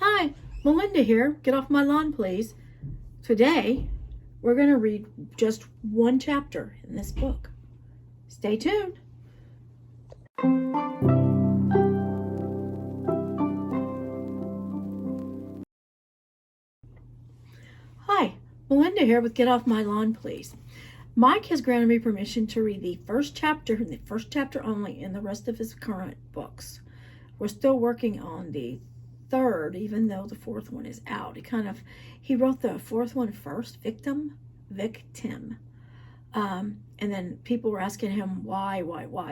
Hi, Melinda here. Get off my lawn, please. Today, we're going to read just one chapter in this book. Stay tuned. Hi, Melinda here with Get Off My Lawn, Please. Mike has granted me permission to read the first chapter and the first chapter only in the rest of his current books. We're still working on the third, even though the fourth one is out. He wrote the fourth one first, victim. And then people were asking him why.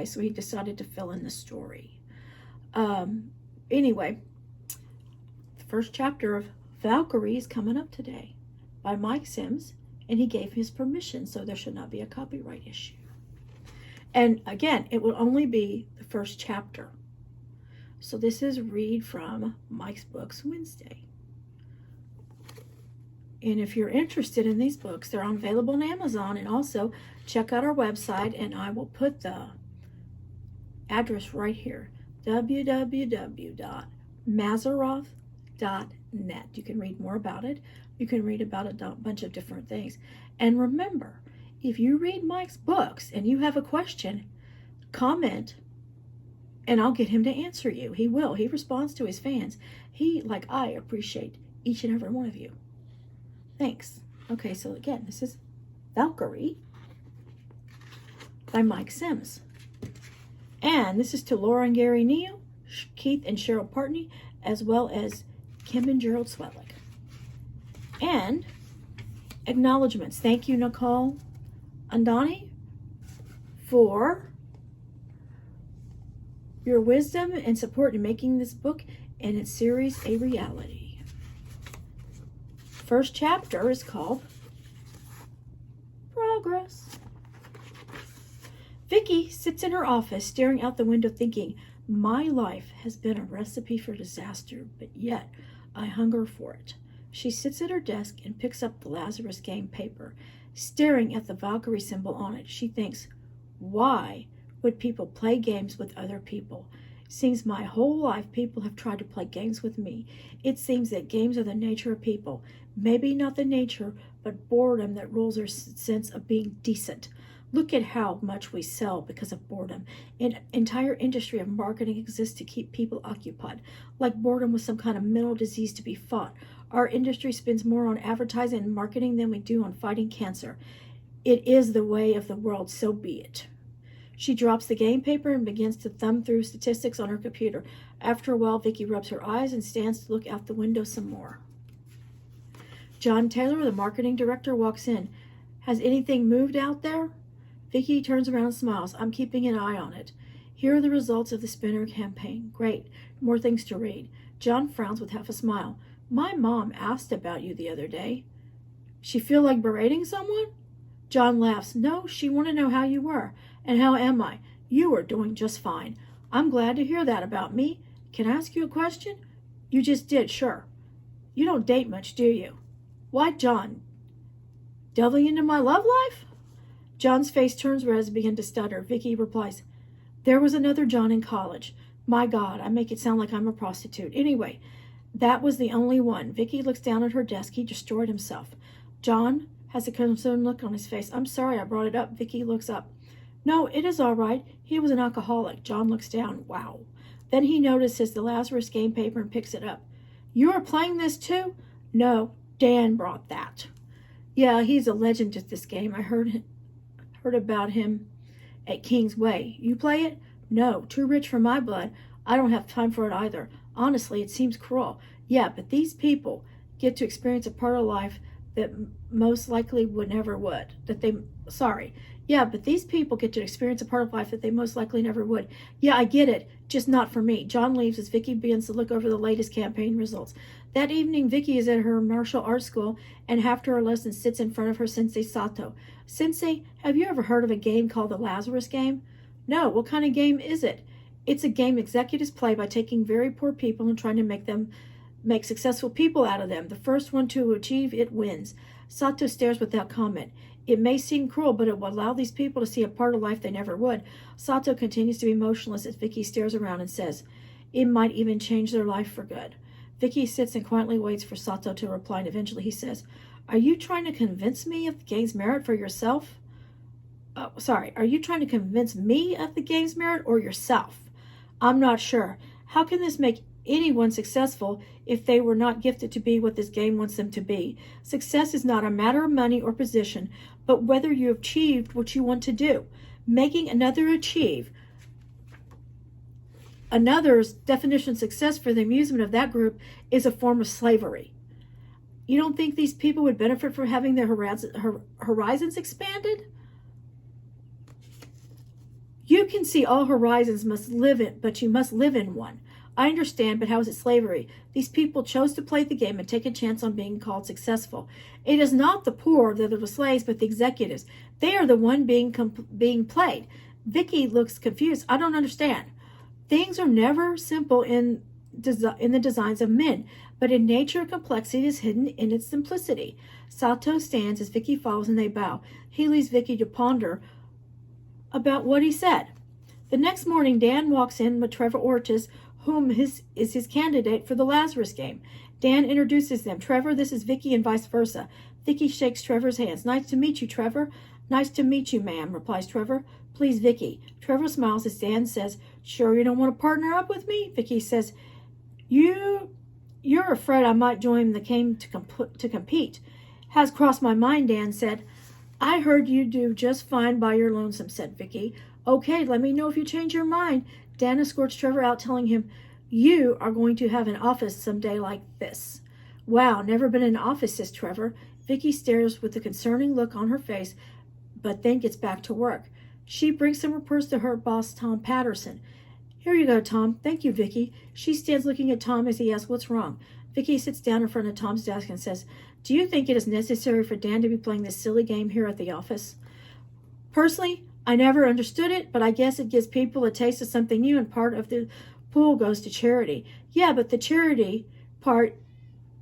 So he decided to fill in the story. Anyway, the first chapter of Valkyrie is coming up today by Mike Sims, and he gave his permission, so there should not be a copyright issue. And again, it will only be the first chapter. So this is Read from Mike's Books Wednesday. And if you're interested in these books, they're available on Amazon, and also check out our website, and I will put the address right here, www.mazaroth.net. You can read more about it. You can read about a bunch of different things. And remember, if you read Mike's books and you have a question, comment, and I'll get him to answer you. He will. He responds to his fans. Like I, appreciate each and every one of you. Thanks. Okay, so again, this is Valkyrie by Mike Sims. And this is to Laura and Gary Neal, Keith and Cheryl Partney, as well as Kim and Gerald Swetlick. And acknowledgments. Thank you, Nicole Andani, for your wisdom and support in making this book and its series a reality. First chapter is called Progress. Vicky sits in her office staring out the window thinking, my life has been a recipe for disaster, but yet I hunger for it. She sits at her desk and picks up the Lazarus game paper. Staring at the Valkyrie symbol on it, she thinks, why would people play games with other people? Seems my whole life people have tried to play games with me. It seems that games are the nature of people. Maybe not the nature, but boredom that rules their sense of being decent. Look at how much we sell because of boredom. An entire industry of marketing exists to keep people occupied, like boredom was some kind of mental disease to be fought. Our industry spends more on advertising and marketing than we do on fighting cancer. It is the way of the world, so be it. She drops the game paper and begins to thumb through statistics on her computer. After a while, Vicky rubs her eyes and stands to look out the window some more. John Taylor, the marketing director, walks in. Has anything moved out there? Vicky turns around and smiles. I'm keeping an eye on it. Here are the results of the Spinner campaign. Great. More things to read. John frowns with half a smile. My mom asked about you the other day. She feel like berating someone? John laughs. No, she wanted to know how you were. And how am I? You are doing just fine. I'm glad to hear that about me. Can I ask you a question? You just did, sure. You don't date much, do you? Why, John? Delving into my love life? John's face turns red as he begins to stutter. Vicky replies, there was another John in college. My God, I make it sound like I'm a prostitute. Anyway, that was the only one. Vicky looks down at her desk. He destroyed himself. John has a concerned look on his face. I'm sorry I brought it up. Vicky looks up. No, it is all right. He was an alcoholic. John looks down. Wow. Then he notices the Lazarus game paper and picks it up. You are playing this too? No, Dan brought that. Yeah, he's a legend at this game. I heard about him at King's Way. You play it? No, too rich for my blood. I don't have time for it either. Honestly, it seems cruel. Yeah, but these people get to experience a part of life that most likely would never would. Yeah, but these people get to experience a part of life that they most likely never would. Yeah, I get it, just not for me. John leaves as Vicky begins to look over the latest campaign results. That evening, Vicky is at her martial arts school and after her lesson sits in front of her sensei Sato. Sensei, have you ever heard of a game called the Lazarus game? No, what kind of game is it? It's a game executives play by taking very poor people and trying to make successful people out of them. The first one to achieve it wins. Sato stares without comment. It may seem cruel, but it will allow these people to see a part of life they never would. Sato continues to be motionless as Vicky stares around and says, it might even change their life for good. Vicky sits and quietly waits for Sato to reply, and eventually he says, "Are you trying to convince me of the game's merit for yourself? Are you trying to convince me of the game's merit or yourself? I'm not sure. How can this make anyone successful if they were not gifted to be what this game wants them to be? Success is not a matter of money or position, but whether you have achieved what you want to do. Making another achieve another's definition of success for the amusement of that group is a form of slavery. You don't think these people would benefit from having their horizons expanded? You can see all horizons, but you must live in one. I understand, but how is it slavery? These people chose to play the game and take a chance on being called successful. It is not the poor that are the slaves, but the executives. They are the one being played. Vicky looks confused. I don't understand. Things are never simple in the designs of men, but in nature, complexity is hidden in its simplicity. Sato stands as Vicky follows, and they bow. He leaves Vicky to ponder about what he said. The next morning, Dan walks in with Trevor Ortiz, whom is his candidate for the Lazarus game. Dan introduces them. Trevor, this is Vicky, and vice versa. Vicky shakes Trevor's hands. Nice to meet you, Trevor. Nice to meet you, ma'am, replies Trevor. Please, Vicky. Trevor smiles as Dan says, Sure you don't want to partner up with me? Vicky says, You're afraid I might join the game to compete. Has crossed my mind, Dan said. I heard you do just fine by your lonesome, said Vicky. Okay, let me know if you change your mind. Dan escorts Trevor out, telling him, You are going to have an office someday like this. Wow, never been in an office, says Trevor. Vicky stares with a concerning look on her face, but then gets back to work. She brings some reports to her boss, Tom Patterson. Here you go, Tom. Thank you, Vicky. She stands looking at Tom as he asks what's wrong. Vicky sits down in front of Tom's desk and says, Do you think it is necessary for Dan to be playing this silly game here at the office? Personally, I never understood it, but I guess it gives people a taste of something new, and part of the pool goes to charity. Yeah, but the charity part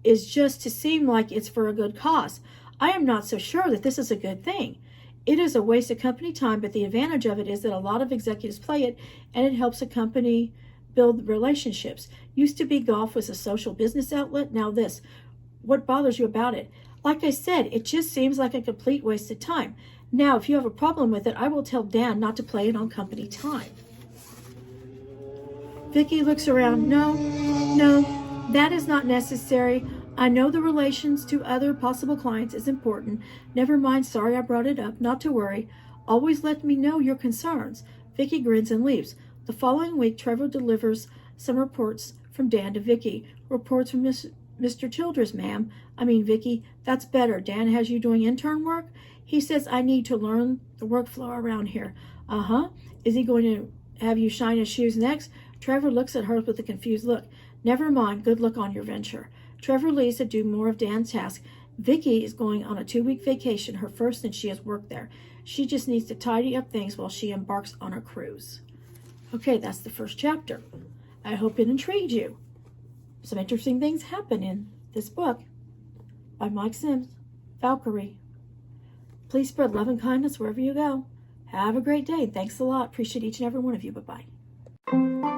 is just to seem like it's for a good cause. I am not so sure that this is a good thing. It is a waste of company time, but the advantage of it is that a lot of executives play it, and it helps a company build relationships. Used to be golf was a social business outlet. Now this. What bothers you about it? Like I said, it just seems like a complete waste of time. Now, if you have a problem with it, I will tell Dan not to play it on company time. Vicky looks around. No, that is not necessary. I know the relations to other possible clients is important. Never mind, sorry I brought it up. Not to worry. Always let me know your concerns. Vicky grins and leaves. The following week, Trevor delivers some reports from Dan to Vicky. Reports from Mr. Childress, ma'am. Vicky, that's better. Dan has you doing intern work? He says I need to learn the workflow around here. Uh-huh. Is he going to have you shine his shoes next? Trevor looks at her with a confused look. Never mind. Good luck on your venture. Trevor leaves to do more of Dan's task. Vicky is going on a 2-week vacation, her first since she has worked there. She just needs to tidy up things while she embarks on her cruise. Okay, that's the first chapter. I hope it intrigued you. Some interesting things happen in this book by Mike Sims, Valkyrie. Please spread love and kindness wherever you go. Have a great day. Thanks a lot. Appreciate each and every one of you. Bye-bye.